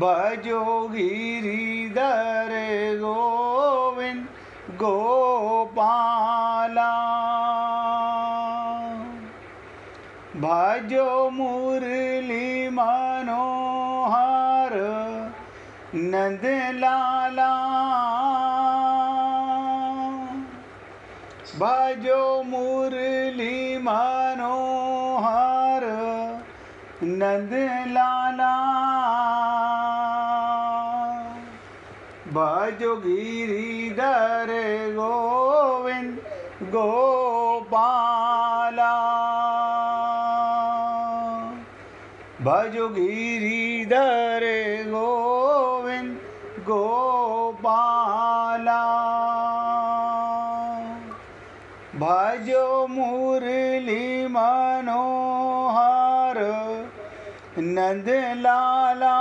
भजो गिरिधर गोविंद गोपाला। भजो मुरली मनोहर नंद लाला। भजो मुरली मनोहर नंद लाला। भजो गिरिधर गोविंद गोपाला। भजो गिरिधर गोविंद गोपाला। भजो मुरली मनोहर नंद लाला।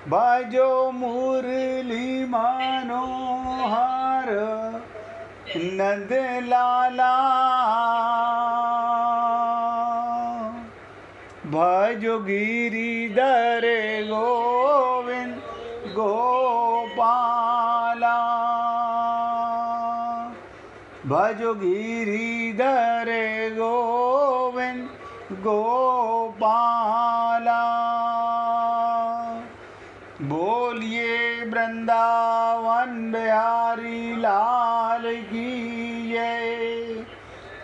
भजो मुरली मनोहर नंद लाला। भजो गिरिधर गोविंद गोपाला। भजो गिरिधर गोविंद गोपाला। बोलिए वृंदावन बिहारी लाल की जय।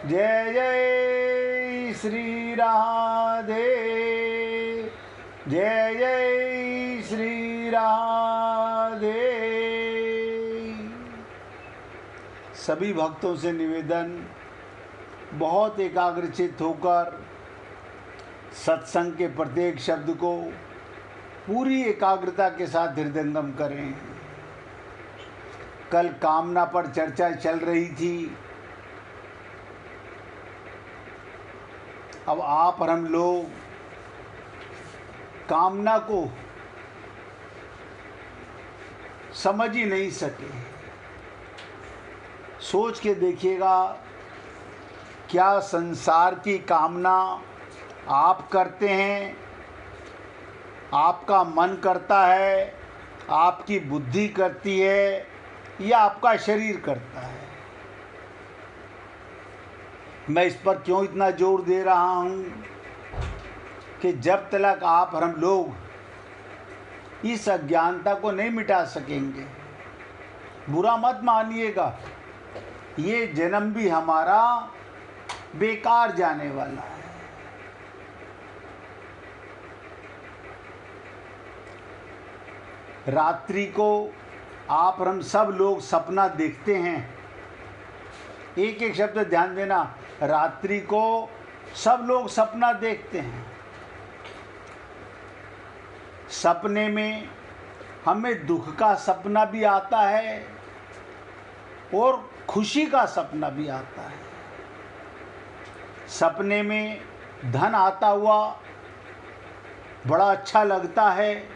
जय जय श्री राधे। जय जय श्री राधे। सभी भक्तों से निवेदन, बहुत एकाग्रचित्त होकर सत्संग के प्रत्येक शब्द को पूरी एकाग्रता के साथ हृदयंगम करें। कल कामना पर चर्चा चल रही थी। अब आप और हम लोग कामना को समझ ही नहीं सके। सोच के देखिएगा, क्या संसार की कामना आप करते हैं, आपका मन करता है, आपकी बुद्धि करती है, या आपका शरीर करता है? मैं इस पर क्यों इतना जोर दे रहा हूँ कि जब तक आप और हम लोग इस अज्ञानता को नहीं मिटा सकेंगे, बुरा मत मानिएगा, ये जन्म भी हमारा बेकार जाने वाला है। रात्रि को आप और हम सब लोग सपना देखते हैं। एक एक शब्द ध्यान देना, रात्रि को सब लोग सपना देखते हैं। सपने में हमें दुख का सपना भी आता है और खुशी का सपना भी आता है। सपने में धन आता हुआ बड़ा अच्छा लगता है,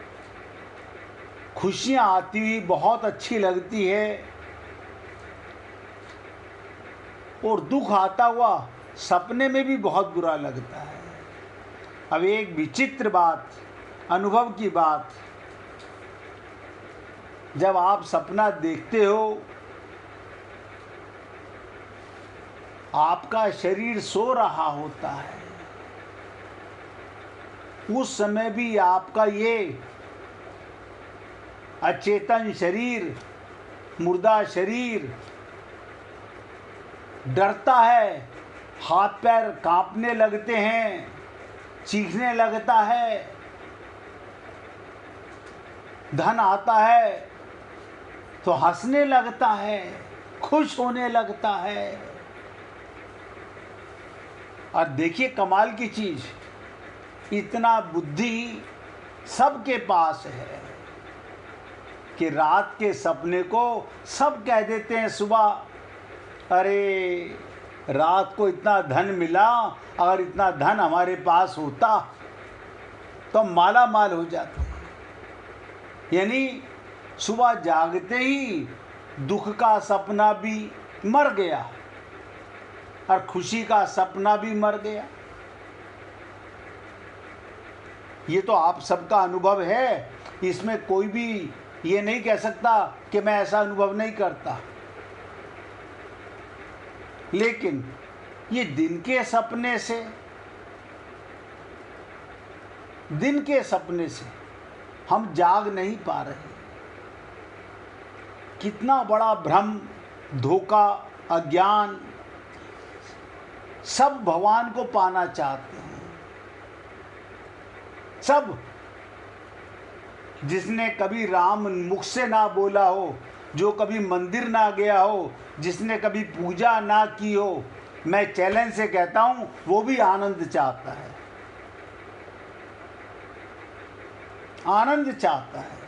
खुशियाँ आती हुई बहुत अच्छी लगती है, और दुख आता हुआ सपने में भी बहुत बुरा लगता है। अब एक विचित्र बात, अनुभव की बात, जब आप सपना देखते हो, आपका शरीर सो रहा होता है, उस समय भी आपका ये अचेतन शरीर, मुर्दा शरीर डरता है, हाथ पैर कांपने लगते हैं, चीखने लगता है। धन आता है तो हंसने लगता है, खुश होने लगता है। और देखिए कमाल की चीज, इतना बुद्धि सबके पास है कि रात के सपने को सब कह देते हैं सुबह, अरे रात को इतना धन मिला, अगर इतना धन हमारे पास होता तो माला माल हो जाते। यानी सुबह जागते ही दुख का सपना भी मर गया और खुशी का सपना भी मर गया। ये तो आप सबका अनुभव है, इसमें कोई भी ये नहीं कह सकता कि मैं ऐसा अनुभव नहीं करता। लेकिन ये दिन के सपने से हम जाग नहीं पा रहे। कितना बड़ा भ्रम, धोखा, अज्ञान, सब भगवान को पाना चाहते हैं। सब, जिसने कभी राम मुख से ना बोला हो, जो कभी मंदिर ना गया हो, जिसने कभी पूजा ना की हो, मैं चैलेंज से कहता हूं वो भी आनंद चाहता है, आनंद चाहता है।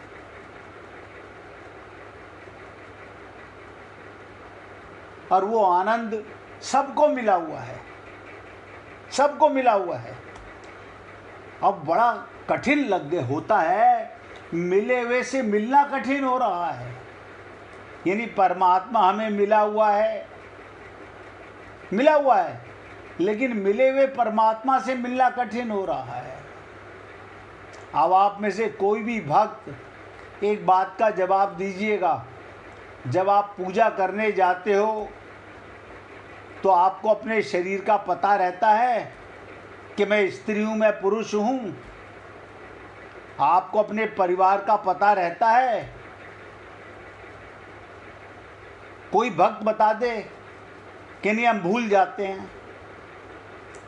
और वो आनंद सबको मिला हुआ है, सबको मिला हुआ है। अब बड़ा कठिन होता है, मिले हुए से मिलना कठिन हो रहा है। यानी परमात्मा हमें मिला हुआ है, लेकिन मिले हुए परमात्मा से मिलना कठिन हो रहा है। अब आप में से कोई भी भक्त एक बात का जवाब दीजिएगा, जब आप पूजा करने जाते हो तो आपको अपने शरीर का पता रहता है कि मैं स्त्री हूँ, मैं पुरुष हूँ? आपको अपने परिवार का पता रहता है? कोई भक्त बता दे कि नहीं, हम भूल जाते हैं।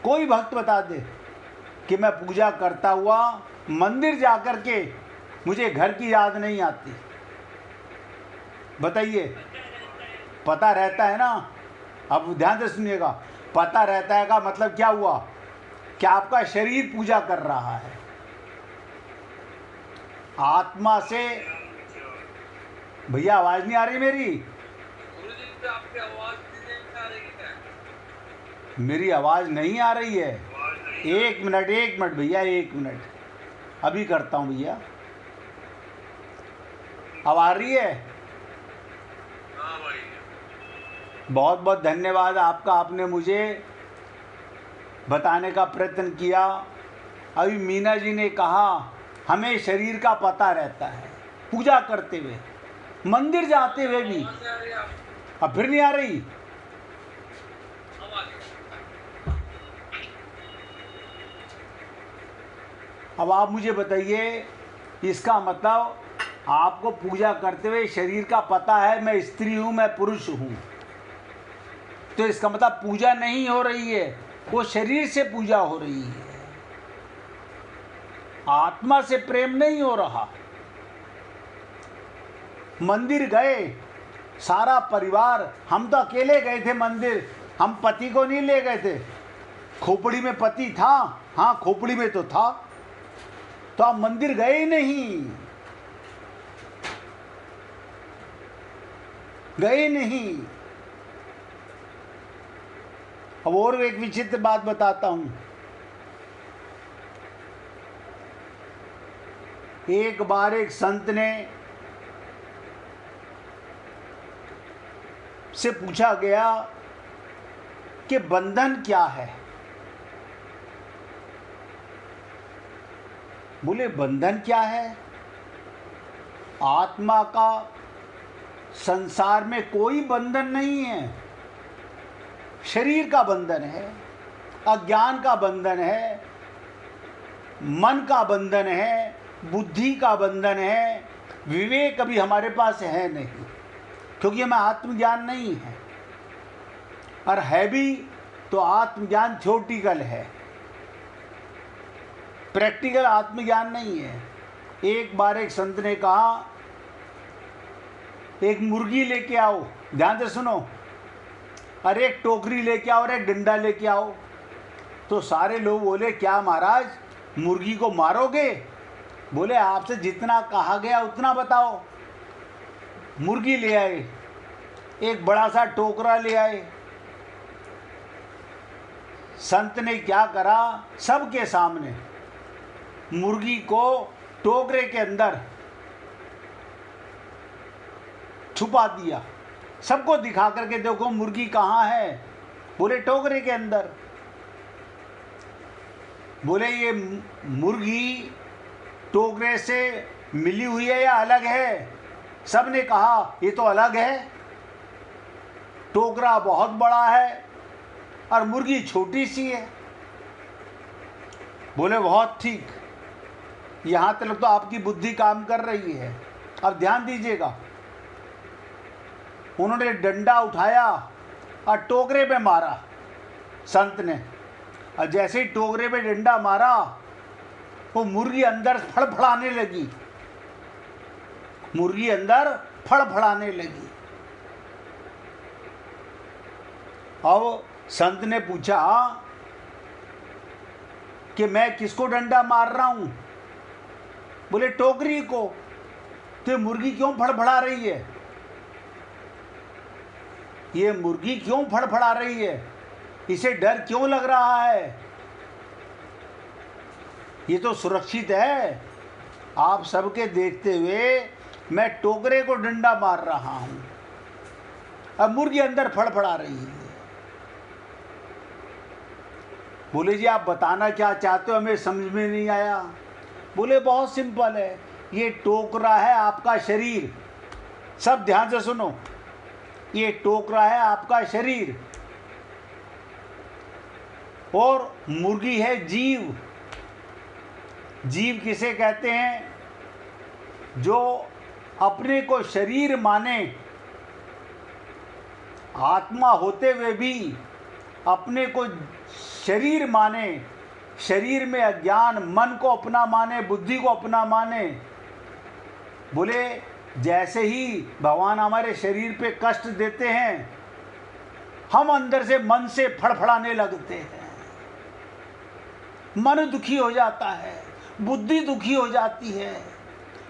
कोई भक्त बता दे कि मैं पूजा करता हुआ मंदिर जाकर के मुझे घर की याद नहीं आती? बताइए, पता रहता है ना? अब ध्यान से सुनिएगा, पता रहता है का मतलब क्या हुआ? कि आपका शरीर पूजा कर रहा है, आत्मा से। भैया आवाज नहीं आ रही मेरी? आपकी आवाज नहीं आ रही है। मेरी आवाज नहीं आ रही है? एक मिनट भैया, 1 मिनट, अभी करता हूँ भैया। अब आ रही है? हाँ भाई। बहुत बहुत धन्यवाद आपका, आपने मुझे बताने का प्रयत्न किया। अभी मीना जी ने कहा हमें शरीर का पता रहता है, पूजा करते हुए, मंदिर जाते हुए भी। अब फिर नहीं आ रही? अब आप मुझे बताइए, इसका मतलब आपको पूजा करते हुए शरीर का पता है, मैं स्त्री हूं, मैं पुरुष हूं, तो इसका मतलब पूजा नहीं हो रही है, वो शरीर से पूजा हो रही है, आत्मा से प्रेम नहीं हो रहा। मंदिर गए सारा परिवार, हम तो अकेले गए थे मंदिर, हम पति को नहीं ले गए थे। खोपड़ी में पति था, हाँ खोपड़ी में तो था, तो आप मंदिर गए ही नहीं, गए नहीं। अब और एक विचित्र बात बताता हूं। एक बार एक संत ने से पूछा गया कि बंधन क्या है? बोले बंधन क्या है? आत्मा का संसार में कोई बंधन नहीं है, शरीर का बंधन है, अज्ञान का बंधन है, मन का बंधन है, बुद्धि का बंधन है, विवेक अभी हमारे पास है नहीं, क्योंकि हमें आत्मज्ञान नहीं है, और है भी तो आत्मज्ञान थ्योरेटिकल है, प्रैक्टिकल आत्मज्ञान नहीं है। एक बार एक संत ने कहा एक मुर्गी लेके आओ, ध्यान से सुनो, और एक टोकरी लेके आओ और एक डंडा लेके आओ। तो सारे लोग बोले क्या महाराज, मुर्गी को मारोगे? बोले आपसे जितना कहा गया उतना बताओ। मुर्गी ले आए, एक बड़ा सा टोकरा ले आए। संत ने क्या करा, सबके सामने मुर्गी को टोकरे के अंदर छुपा दिया, सबको दिखा करके देखो मुर्गी कहाँ है? बोले टोकरे के अंदर। बोले ये मुर्गी टोकरे से मिली हुई है या अलग है? सब ने कहा ये तो अलग है, टोकरा बहुत बड़ा है और मुर्गी छोटी सी है। बोले बहुत ठीक, यहाँ तक तो आपकी बुद्धि काम कर रही है। अब ध्यान दीजिएगा, उन्होंने डंडा उठाया और टोकरे पे मारा संत ने, और जैसे ही टोकरे पे डंडा मारा वो मुर्गी अंदर फड़फड़ाने लगी, मुर्गी अंदर फड़फड़ाने लगी। अब संत ने पूछा कि मैं किसको डंडा मार रहा हूं? बोले टोकरी को। तो मुर्गी क्यों फड़फड़ा रही है? ये मुर्गी क्यों फड़फड़ा रही है? इसे डर क्यों लग रहा है? ये तो सुरक्षित है। आप सबके देखते हुए मैं टोकरे को डंडा मार रहा हूं, अब मुर्गी अंदर फड़फड़ा रही है। बोले जी आप बताना क्या चाहते हो, हमें समझ में नहीं आया। बोले बहुत सिंपल है, ये टोकरा है आपका शरीर। सब ध्यान से सुनो, ये टोकरा है आपका शरीर और मुर्गी है जीव। जीव किसे कहते हैं? जो अपने को शरीर माने, आत्मा होते हुए भी अपने को शरीर माने, शरीर में अज्ञान, मन को अपना माने, बुद्धि को अपना माने। बोले जैसे ही भगवान हमारे शरीर पे कष्ट देते हैं, हम अंदर से मन से फड़फड़ाने लगते हैं, मन दुखी हो जाता है, बुद्धि दुखी हो जाती है,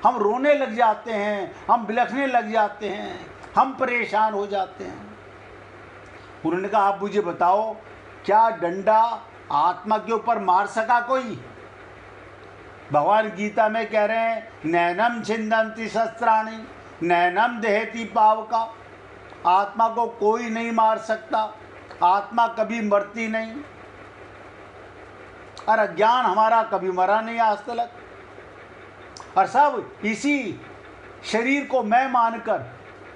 हम रोने लग जाते हैं, हम बिलखने लग जाते हैं, हम परेशान हो जाते हैं। उन्होंने कहा आप मुझे बताओ, क्या डंडा आत्मा के ऊपर मार सका कोई? भगवान गीता में कह रहे हैं नैनम छिंदंती शस्त्राणि नैनम देहति पावका। आत्मा को कोई नहीं मार सकता, आत्मा कभी मरती नहीं, और अज्ञान हमारा कभी मरा नहीं आज तक। और सब इसी शरीर को मैं मानकर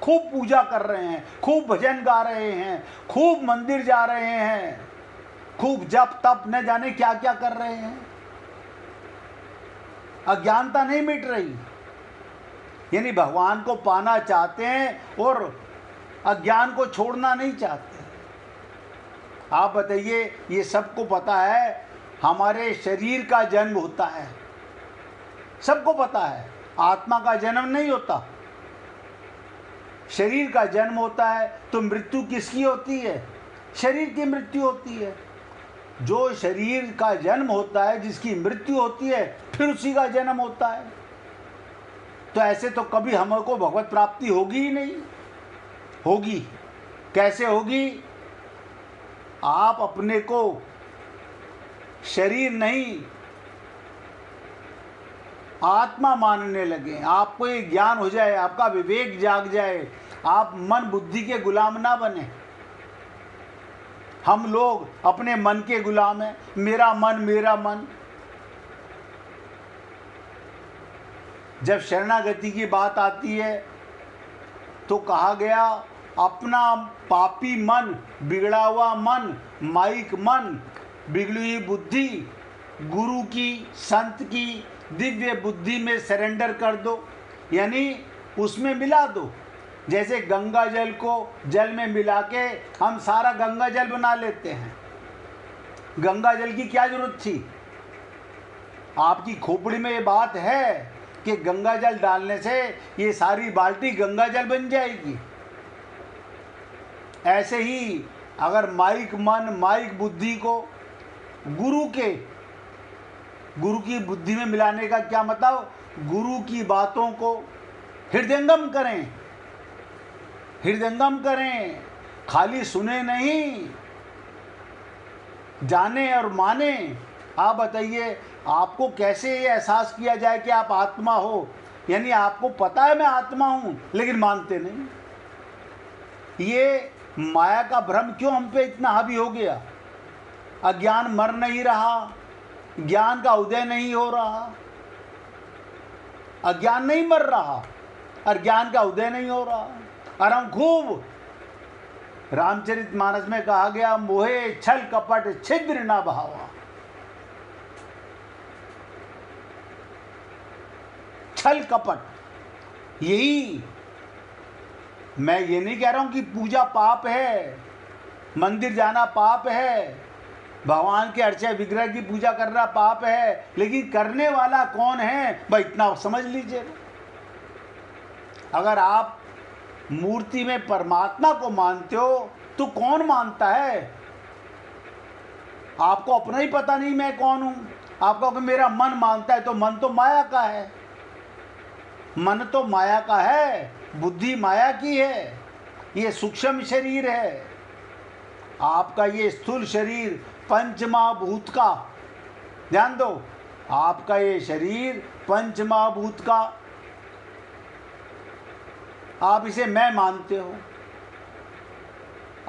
खूब पूजा कर रहे हैं, खूब भजन गा रहे हैं, खूब मंदिर जा रहे हैं, खूब जप तप न जाने क्या क्या कर रहे हैं। अज्ञानता नहीं मिट रही, यानी भगवान को पाना चाहते हैं और अज्ञान को छोड़ना नहीं चाहते। आप बताइए, ये सबको पता है हमारे शरीर का जन्म होता है, सबको पता है, आत्मा का जन्म नहीं होता, शरीर का जन्म होता है। तो मृत्यु किसकी होती है? शरीर की मृत्यु होती है। जो शरीर का जन्म होता है, जिसकी मृत्यु होती है, फिर उसी का जन्म होता है। तो ऐसे तो कभी हमको भगवत प्राप्ति होगी ही नहीं। होगी कैसे होगी? आप अपने को शरीर नहीं आत्मा मानने लगे, आपको ये ज्ञान हो जाए, आपका विवेक जाग जाए, आप मन बुद्धि के गुलाम ना बने। हम लोग अपने मन के गुलाम हैं, मेरा मन मेरा मन। जब शरणागति की बात आती है तो कहा गया अपना पापी मन, बिगड़ा हुआ मन, माइक मन, बिगड़ी हुई बुद्धि गुरु की, संत की दिव्य बुद्धि में सरेंडर कर दो, यानी उसमें मिला दो। जैसे गंगा जल को जल में मिला के हम सारा गंगा जल बना लेते हैं। गंगा जल की क्या जरूरत थी? आपकी खोपड़ी में ये बात है कि गंगा जल डालने से ये सारी बाल्टी गंगा जल बन जाएगी। ऐसे ही अगर माइक मन, माइक बुद्धि को गुरु की बुद्धि में मिलाने का क्या मतलब? गुरु की बातों को हृदयंगम करें, हृदयंगम करें, खाली सुने नहीं, जाने और माने। आप बताइए, आपको कैसे ये एहसास किया जाए कि आप आत्मा हो? यानी आपको पता है मैं आत्मा हूं, लेकिन मानते नहीं। ये माया का भ्रम क्यों हम पे इतना हावी हो गया? अज्ञान मर नहीं रहा, ज्ञान का उदय नहीं हो रहा। अज्ञान नहीं मर रहा और ज्ञान का उदय नहीं हो रहा। और हम खूब रामचरितमानस में कहा गया, मोहे छल कपट छिद्र न भावा। छल कपट, यही मैं ये नहीं कह रहा हूं कि पूजा पाप है, मंदिर जाना पाप है, भगवान के अर्चा विग्रह की पूजा करना पाप है, लेकिन करने वाला कौन है भाई, इतना समझ लीजिए। अगर आप मूर्ति में परमात्मा को मानते हो तो कौन मानता है? आपको अपना ही पता नहीं मैं कौन हूं। आप कहोगे मेरा मन मानता है, तो मन तो माया का है, मन तो माया का है, बुद्धि माया की है, ये सूक्ष्म शरीर है। आपका ये स्थूल शरीर पंचमहाभूत का, ध्यान दो, आपका ये शरीर पंचमहाभूत का, आप इसे मैं मानते हो।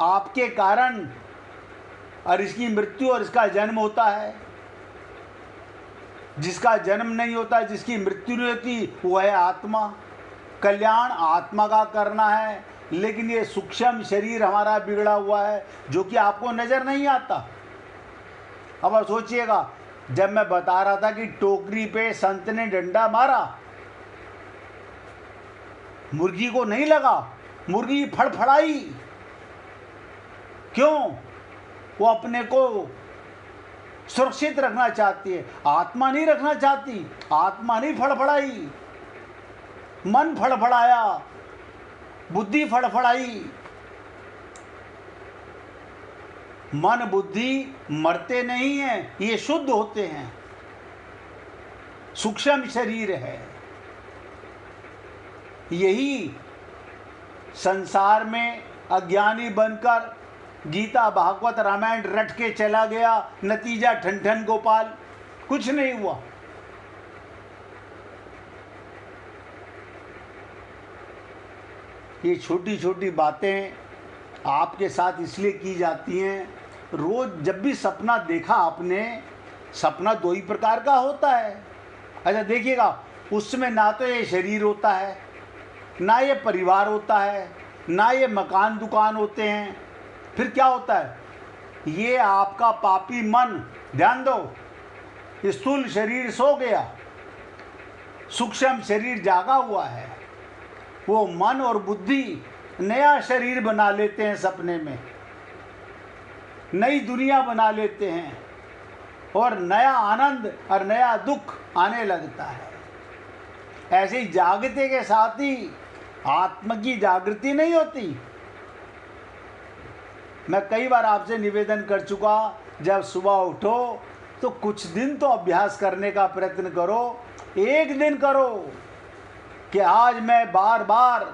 आपके कारण और इसकी मृत्यु और इसका जन्म होता है। जिसका जन्म नहीं होता, जिसकी मृत्यु नहीं होती, वो है आत्मा। कल्याण आत्मा का करना है, लेकिन ये सूक्ष्म शरीर हमारा बिगड़ा हुआ है जो कि आपको नजर नहीं आता। अब आप सोचिएगा, जब मैं बता रहा था कि टोकरी पे संत ने डंडा मारा, मुर्गी को नहीं लगा, मुर्गी फड़फड़ाई। क्यों? वो अपने को सुरक्षित रखना चाहती है, आत्मा नहीं रखना चाहती। आत्मा नहीं फड़फड़ाई, मन फड़फड़ाया, बुद्धि फड़फड़ाई। मन बुद्धि मरते नहीं हैं, ये शुद्ध होते हैं, सूक्ष्म शरीर है। यही संसार में अज्ञानी बनकर गीता भागवत रामायण रट के चला गया, नतीजा ठन गोपाल, कुछ नहीं हुआ। ये छोटी छोटी बातें आपके साथ इसलिए की जाती हैं। रोज जब भी सपना देखा आपने, सपना दो ही प्रकार का होता है। अच्छा देखिएगा, उसमें ना तो ये शरीर होता है, ना ये परिवार होता है, ना ये मकान दुकान होते हैं। फिर क्या होता है? ये आपका पापी मन। ध्यान दो, स्थूल शरीर सो गया, सूक्ष्म शरीर जागा हुआ है। वो मन और बुद्धि नया शरीर बना लेते हैं, सपने में नई दुनिया बना लेते हैं, और नया आनंद और नया दुख आने लगता है। ऐसे ही जागते के साथ ही आत्मा की जागृति नहीं होती। मैं कई बार आपसे निवेदन कर चुका, जब सुबह उठो तो कुछ दिन तो अभ्यास करने का प्रयत्न करो। एक दिन करो कि आज मैं बार बार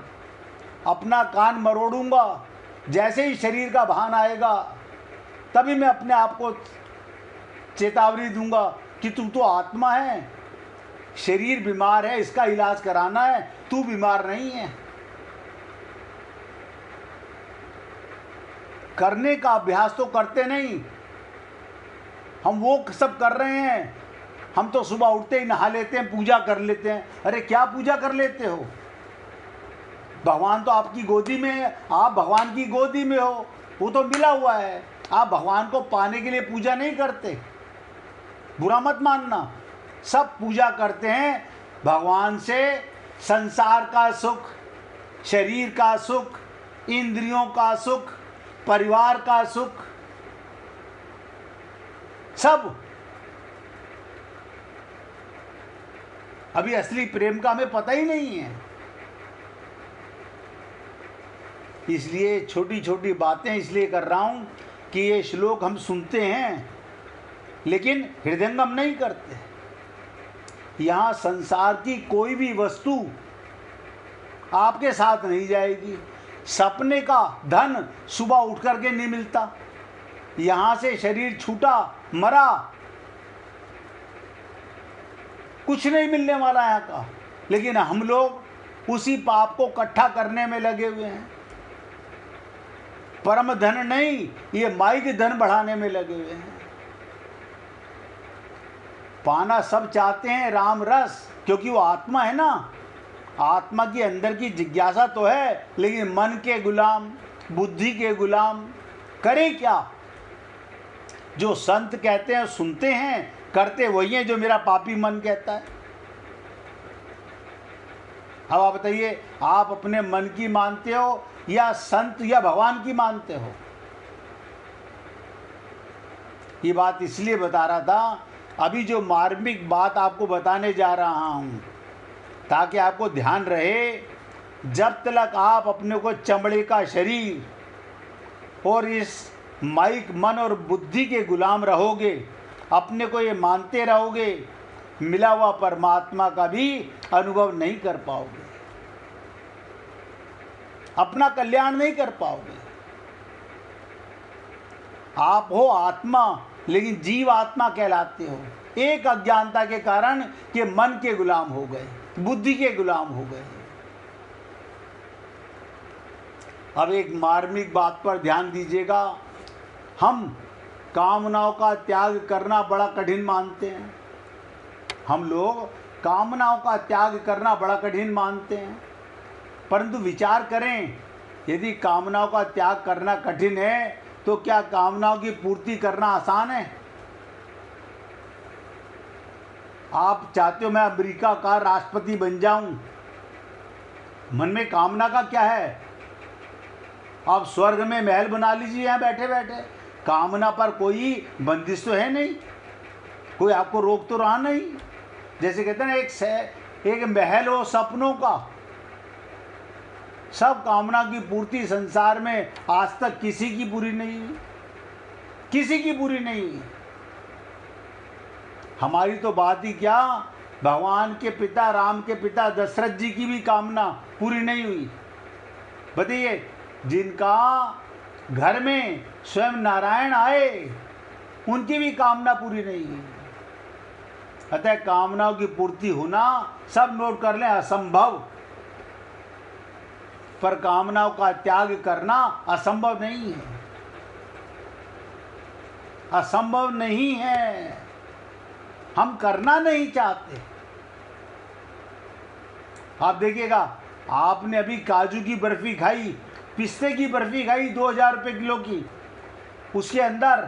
अपना कान मरोड़ूंगा, जैसे ही शरीर का भान आएगा तभी मैं अपने आप को चेतावनी दूंगा कि तू तो आत्मा है, शरीर बीमार है, इसका इलाज कराना है, तू बीमार नहीं है। करने का अभ्यास तो करते नहीं, हम वो सब कर रहे हैं। हम तो सुबह उठते ही नहा लेते हैं, पूजा कर लेते हैं। अरे क्या पूजा कर लेते हो? भगवान तो आपकी गोदी में है, आप भगवान की गोदी में हो, वो तो मिला हुआ है। आप भगवान को पाने के लिए पूजा नहीं करते, बुरा मत मानना। सब पूजा करते हैं भगवान से संसार का सुख, शरीर का सुख, इंद्रियों का सुख, परिवार का सुख, सब। अभी असली प्रेम का हमें पता ही नहीं है। इसलिए छोटी छोटी बातें इसलिए कर रहा हूं कि ये श्लोक हम सुनते हैं लेकिन हृदयंगम नहीं करते। यहाँ संसार की कोई भी वस्तु आपके साथ नहीं जाएगी। सपने का धन सुबह उठ करके नहीं मिलता, यहाँ से शरीर छूटा, मरा, कुछ नहीं मिलने वाला यहाँ का। लेकिन हम लोग उसी पाप को इकट्ठा करने में लगे हुए हैं। परम धन नहीं, ये माइक धन बढ़ाने में लगे हुए हैं। पाना सब चाहते हैं राम रस, क्योंकि वो आत्मा है ना। आत्मा की अंदर की जिज्ञासा तो है, लेकिन मन के गुलाम, बुद्धि के गुलाम। करें क्या? जो संत कहते हैं सुनते हैं, करते वही हैं जो मेरा पापी मन कहता है। अब आप बताइए, आप अपने मन की मानते हो या संत या भगवान की मानते हो? ये बात इसलिए बता रहा था, अभी जो मार्मिक बात आपको बताने जा रहा हूं, ताकि आपको ध्यान रहे, जब तक आप अपने को चमड़े का शरीर और इस माइक मन और बुद्धि के गुलाम रहोगे, अपने को ये मानते रहोगे, मिला हुआ परमात्मा का भी अनुभव नहीं कर पाओगे, अपना कल्याण नहीं कर पाओगे। आप हो आत्मा, लेकिन जीव आत्मा कहलाते हो, एक अज्ञानता के कारण कि मन के गुलाम हो गए, बुद्धि के गुलाम हो गए। अब एक मार्मिक बात पर ध्यान दीजिएगा, हम कामनाओं का त्याग करना बड़ा कठिन मानते हैं। हम लोग कामनाओं का त्याग करना बड़ा कठिन मानते हैं, परंतु विचार करें, यदि कामनाओं का त्याग करना कठिन है तो क्या कामनाओं की पूर्ति करना आसान है? आप चाहते हो मैं अमेरिका का राष्ट्रपति बन जाऊं, मन में कामना का क्या है? आप स्वर्ग में महल बना लीजिए यहाँ बैठे बैठे, कामना पर कोई बंदिश तो है नहीं, कोई आपको रोक तो रहा नहीं। जैसे कहते हैं ना, एक महल हो सपनों का, सब कामना की पूर्ति संसार में आज तक किसी की पूरी नहीं हुई, किसी की पूरी नहीं हुई। हमारी तो बात ही क्या, भगवान के पिता राम के पिता दशरथ जी की भी कामना पूरी नहीं हुई। बताइए, जिनका घर में स्वयं नारायण आए, उनकी भी कामना पूरी नहीं हुई। अतः कामनाओं की पूर्ति होना, सब नोट कर लें, असंभव। पर कामनाओं का त्याग करना असंभव नहीं है, असंभव नहीं है, हम करना नहीं चाहते। आप देखिएगा, आपने अभी काजू की बर्फी खाई, पिस्ते की बर्फी खाई 2000 रुपये किलो की, उसके अंदर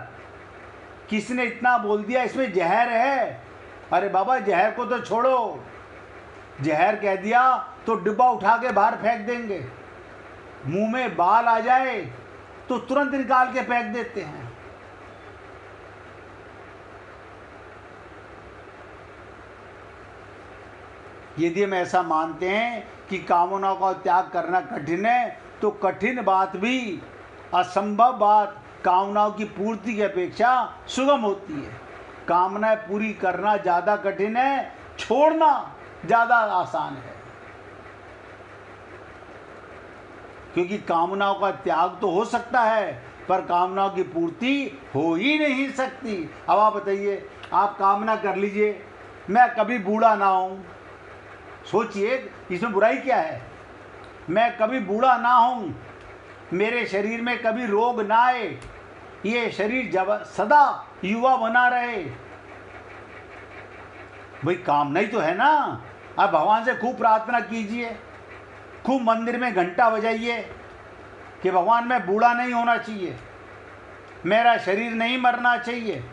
किसने इतना बोल दिया इसमें जहर है। अरे बाबा, जहर को तो छोड़ो, जहर कह दिया तो डिब्बा उठा के बाहर फेंक देंगे। मुंह में बाल आ जाए तो तुरंत निकाल के फेंक देते हैं। यदि हम ऐसा मानते हैं कि कामनाओं का त्याग करना कठिन है, तो कठिन बात भी, असंभव बात कामनाओं की पूर्ति की अपेक्षा सुगम होती है। कामनाएं पूरी करना ज़्यादा कठिन है, छोड़ना ज़्यादा आसान है। क्योंकि कामनाओं का त्याग तो हो सकता है, पर कामनाओं की पूर्ति हो ही नहीं सकती। अब आप बताइए, आप कामना कर लीजिए मैं कभी बूढ़ा ना हूँ, सोचिए इसमें बुराई क्या है? मैं कभी बूढ़ा ना हूँ, मेरे शरीर में कभी रोग ना आए, ये शरीर जब सदा युवा बना रहे। भाई कामना ही तो है ना। आप भगवान से खूब प्रार्थना कीजिए, खूब मंदिर में घंटा बजाइए कि भगवान मैं बूढ़ा नहीं होना चाहिए, मेरा शरीर नहीं मरना चाहिए,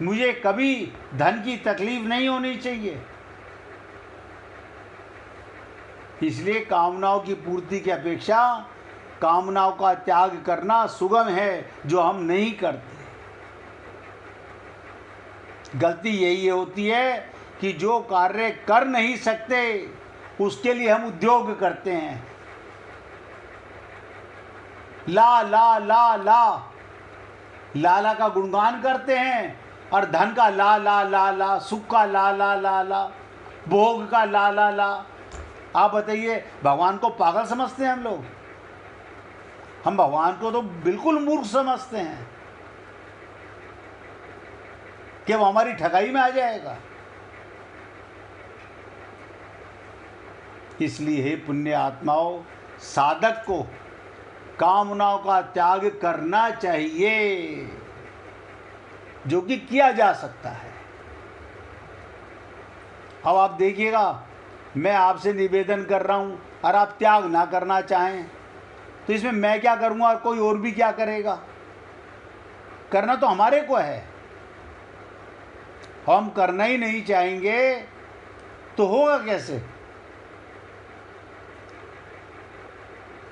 मुझे कभी धन की तकलीफ नहीं होनी चाहिए। इसलिए कामनाओं की पूर्ति की अपेक्षा कामनाओं का त्याग करना सुगम है, जो हम नहीं करते। गलती यही होती है कि जो कार्य कर नहीं सकते उसके लिए हम उद्योग करते हैं। ला ला ला ला, लाला का गुणगान करते हैं, और धन का ला ला ला ला, सुख का ला ला ला ला, भोग का ला ला ला। आप बताइए, भगवान को पागल समझते हैं हम लोग? हम भगवान को तो बिल्कुल मूर्ख समझते हैं कि वो हमारी ठगाई में आ जाएगा। इसलिए हे पुण्य आत्माओं, साधक को कामनाओं का त्याग करना चाहिए, जो कि किया जा सकता है। अब आप देखिएगा, मैं आपसे निवेदन कर रहा हूँ और आप त्याग ना करना चाहें तो इसमें मैं क्या करूँगा और कोई और भी क्या करेगा? करना तो हमारे को है। हम करना ही नहीं चाहेंगे तो होगा कैसे?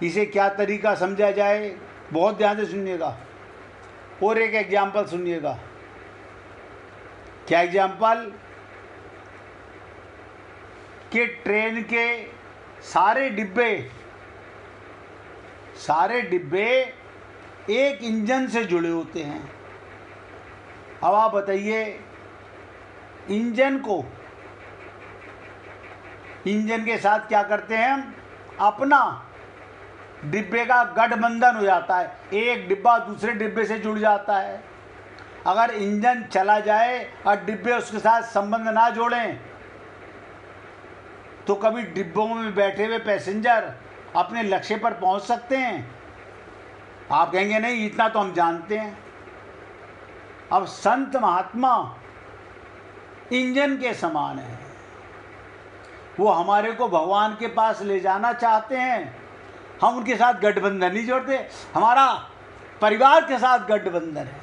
इसे क्या तरीका समझा जाए, बहुत ध्यान से सुनिएगा। और एक एग्जाम्पल सुनिएगा। क्या एग्जाम्पल? कि ट्रेन के सारे डिब्बे एक इंजन से जुड़े होते हैं। अब आप बताइए, इंजन के साथ क्या करते हैं हम? अपना डिब्बे का गठबंधन हो जाता है, एक डिब्बा दूसरे डिब्बे से जुड़ जाता है। अगर इंजन चला जाए और डिब्बे उसके साथ संबंध ना जोड़ें तो कभी डिब्बों में बैठे हुए पैसेंजर अपने लक्ष्य पर पहुंच सकते हैं? आप कहेंगे नहीं, इतना तो हम जानते हैं। अब संत महात्मा इंजन के समान है, वो हमारे को भगवान के पास ले जाना चाहते हैं। हम उनके साथ गठबंधन नहीं जोड़ते, हमारा परिवार के साथ गठबंधन है।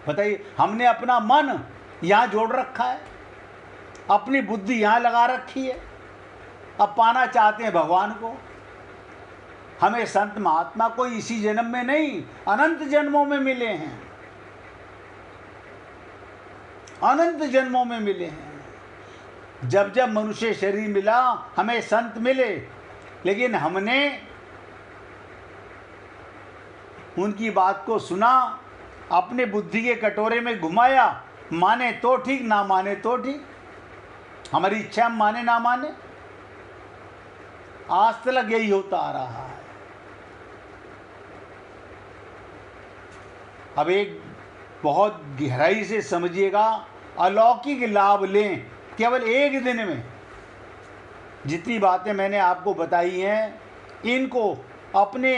बताइए, हमने अपना मन यहाँ जोड़ रखा है, अपनी बुद्धि यहाँ लगा रखी है, अब पाना चाहते हैं भगवान को। हमें संत महात्मा कोई इसी जन्म में नहीं, अनंत जन्मों में मिले हैं, अनंत जन्मों में मिले हैं। जब जब मनुष्य शरीर मिला हमें संत मिले, लेकिन हमने उनकी बात को सुना, अपने बुद्धि के कटोरे में घुमाया, माने तो ठीक, ना माने तो ठीक। हमारी इच्छा माने ना माने, आज तक यही होता आ रहा है। अब एक बहुत गहराई से समझिएगा, अलौकिक लाभ लें केवल एक दिन में। जितनी बातें मैंने आपको बताई हैं, इनको अपने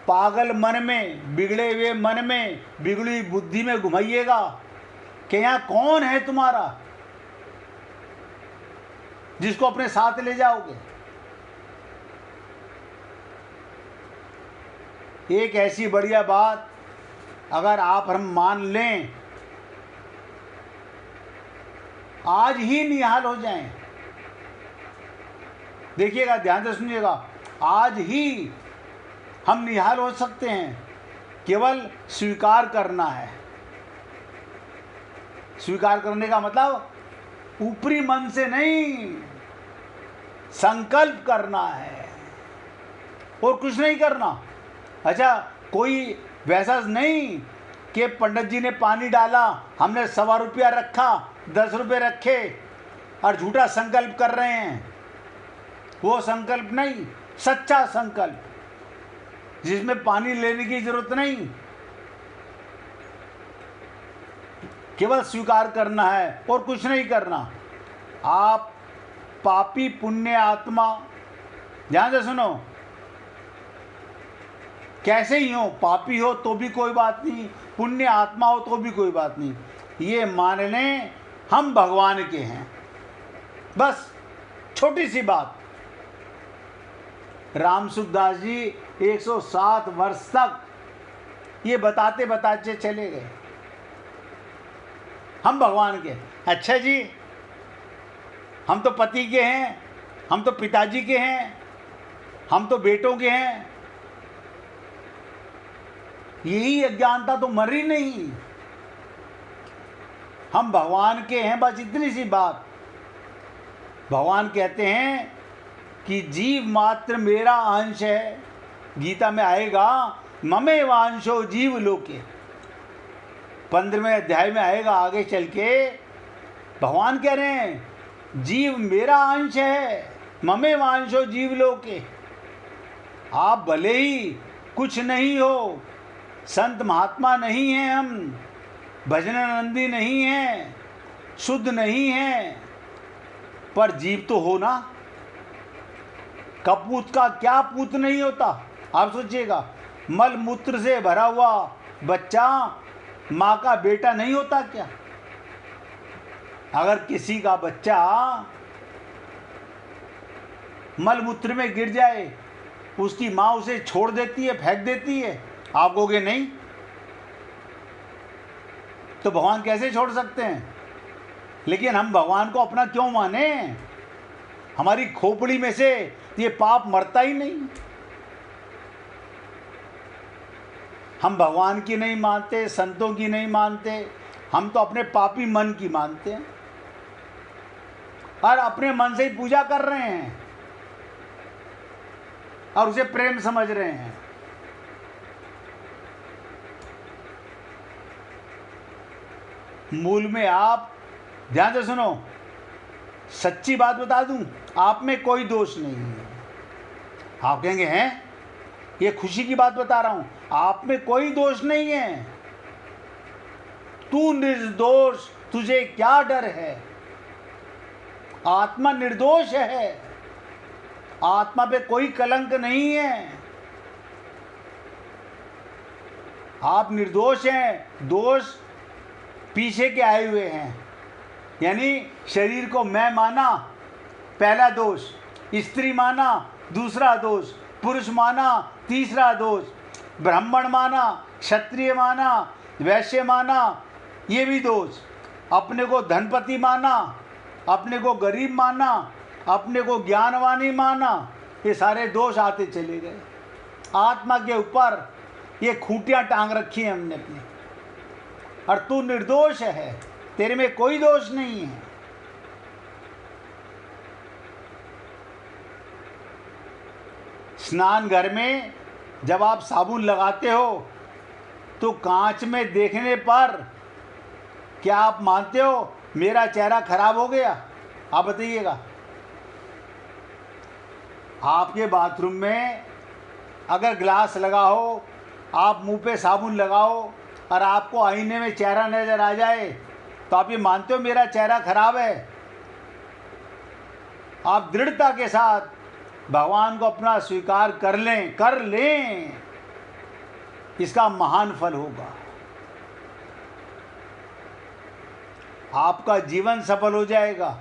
पागल मन में, बिगड़े हुए मन में, बिगड़ी हुई बुद्धि में घुमाइएगा कि यहाँ कौन है तुम्हारा जिसको अपने साथ ले जाओगे। एक ऐसी बढ़िया बात अगर आप हम मान लें, आज ही निहाल हो जाएं। देखिएगा, ध्यान से सुनिएगा, आज ही हम निहाल हो सकते हैं। केवल स्वीकार करना है। स्वीकार करने का मतलब ऊपरी मन से नहीं, संकल्प करना है और कुछ नहीं करना। अच्छा, कोई वैसा नहीं कि पंडित जी ने पानी डाला, हमने 1.25 रुपया रखा, 10 रुपये रखे और झूठा संकल्प कर रहे हैं। वो संकल्प नहीं, सच्चा संकल्प जिसमें पानी लेने की जरूरत नहीं, केवल स्वीकार करना है और कुछ नहीं करना। आप पापी पुण्य आत्मा, ध्यान से सुनो, कैसे ही हो, पापी हो तो भी कोई बात नहीं, पुण्य आत्मा हो तो भी कोई बात नहीं, ये मान लें हम भगवान के हैं। बस छोटी सी बात। राम सुखदास जी 107 वर्ष तक ये बताते बताते चले गए, हम भगवान के। अच्छा जी, हम तो पति के हैं, हम तो पिताजी के हैं, हम तो बेटों के हैं। यही अज्ञानता तो मरी नहीं। हम भगवान के हैं, बस इतनी सी बात। भगवान कहते हैं कि जीव मात्र मेरा अंश है। गीता में आएगा, ममे वांशो जीव लोके, 15वें अध्याय में आएगा आगे चल के। भगवान कह रहे हैं जीव मेरा अंश है, ममे वांशो जीव लोके। आप भले ही कुछ नहीं हो, संत महात्मा नहीं हैं, हम भजनानंदी नहीं हैं, शुद्ध नहीं हैं, पर जीव तो हो ना। कपूत का क्या पूत नहीं होता? आप सोचिएगा, मल मूत्र से भरा हुआ बच्चा माँ का बेटा नहीं होता क्या? अगर किसी का बच्चा मलमूत्र में गिर जाए, उसकी माँ उसे छोड़ देती है, फेंक देती है, आप कहोगे नहीं? तो भगवान कैसे छोड़ सकते हैं? लेकिन हम भगवान को अपना क्यों माने? हमारी खोपड़ी में से ये पाप मरता ही नहीं। हम भगवान की नहीं मानते, संतों की नहीं मानते, हम तो अपने पापी मन की मानते हैं और अपने मन से ही पूजा कर रहे हैं और उसे प्रेम समझ रहे हैं। मूल में आप ध्यान से सुनो, सच्ची बात बता दूं, आप में कोई दोष नहीं है। आप कहेंगे हैं, ये खुशी की बात बता रहा हूं, आप में कोई दोष नहीं है। तू निर्दोष, तुझे क्या डर है? आत्मा निर्दोष है, आत्मा पे कोई कलंक नहीं है। आप निर्दोष हैं, दोष पीछे के आए हुए हैं। यानी शरीर को मैं माना, पहला दोष, स्त्री माना, दूसरा दोष, पुरुष माना, तीसरा दोष, ब्राह्मण माना, क्षत्रिय माना, वैश्य माना, ये भी दोष, अपने को धनपति माना, अपने को गरीब माना, अपने को ज्ञानवानी माना, ये सारे दोष आते चले गए। आत्मा के ऊपर ये खूंटियां टांग रखी हैं हमने अपनी। और तू निर्दोष है, तेरे में कोई दोष नहीं है। स्नान घर में जब आप साबुन लगाते हो तो कांच में देखने पर क्या आप मानते हो मेरा चेहरा खराब हो गया? आप बताइएगा। आपके बाथरूम में अगर ग्लास लगा हो, आप मुंह पे साबुन लगाओ और आपको आईने में चेहरा नजर आ जाए तो आप ये मानते हो मेरा चेहरा खराब है? आप दृढ़ता के साथ भगवान को अपना स्वीकार कर लें, इसका महान फल होगा। आपका जीवन सफल हो जाएगा।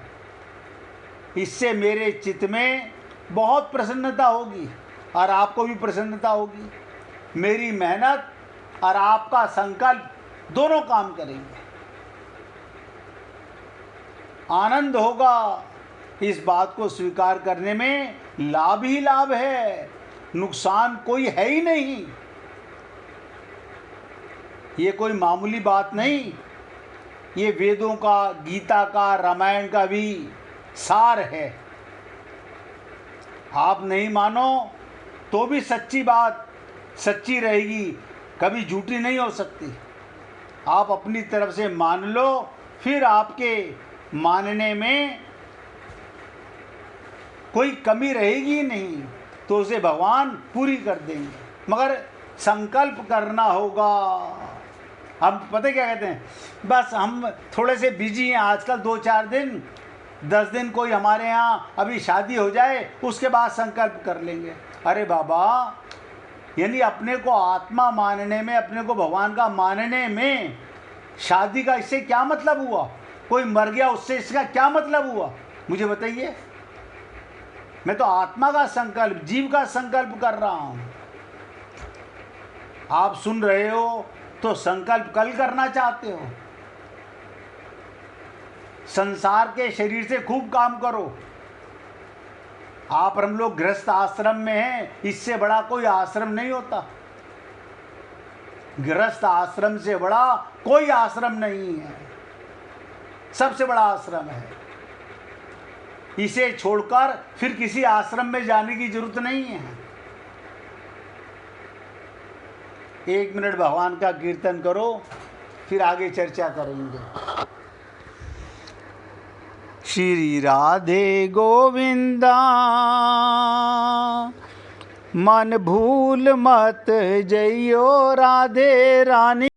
इससे मेरे चित्त में बहुत प्रसन्नता होगी और आपको भी प्रसन्नता होगी। मेरी मेहनत और आपका संकल्प दोनों काम करेंगे। आनंद होगा। इस बात को स्वीकार करने में लाभ ही लाभ है, नुकसान कोई है ही नहीं। ये कोई मामूली बात नहीं, ये वेदों का, गीता का, रामायण का भी सार है। आप नहीं मानो तो भी सच्ची बात सच्ची रहेगी, कभी झूठी नहीं हो सकती। आप अपनी तरफ से मान लो, फिर आपके मानने में कोई कमी रहेगी नहीं, तो उसे भगवान पूरी कर देंगे। मगर संकल्प करना होगा। हम पता क्या कहते हैं, बस हम थोड़े से बिजी हैं आजकल, 2-4 दिन 10 दिन कोई हमारे यहाँ अभी शादी हो जाए उसके बाद संकल्प कर लेंगे। अरे बाबा, यानी अपने को आत्मा मानने में, अपने को भगवान का मानने में शादी का इससे क्या मतलब हुआ? कोई मर गया उससे इसका क्या मतलब हुआ? मुझे बताइए। मैं तो आत्मा का संकल्प, जीव का संकल्प कर रहा हूं। आप सुन रहे हो तो संकल्प कल करना चाहते हो। संसार के शरीर से खूब काम करो। आप और हम लोग गृहस्थ आश्रम में हैं, इससे बड़ा कोई आश्रम नहीं होता। गृहस्थ आश्रम से बड़ा कोई आश्रम नहीं है, सबसे बड़ा आश्रम है। इसे छोड़कर फिर किसी आश्रम में जाने की जरूरत नहीं है। 1 मिनट भगवान का कीर्तन करो, फिर आगे चर्चा करेंगे। श्री राधे गोविंदा, मन भूल मत जइयो राधे रानी।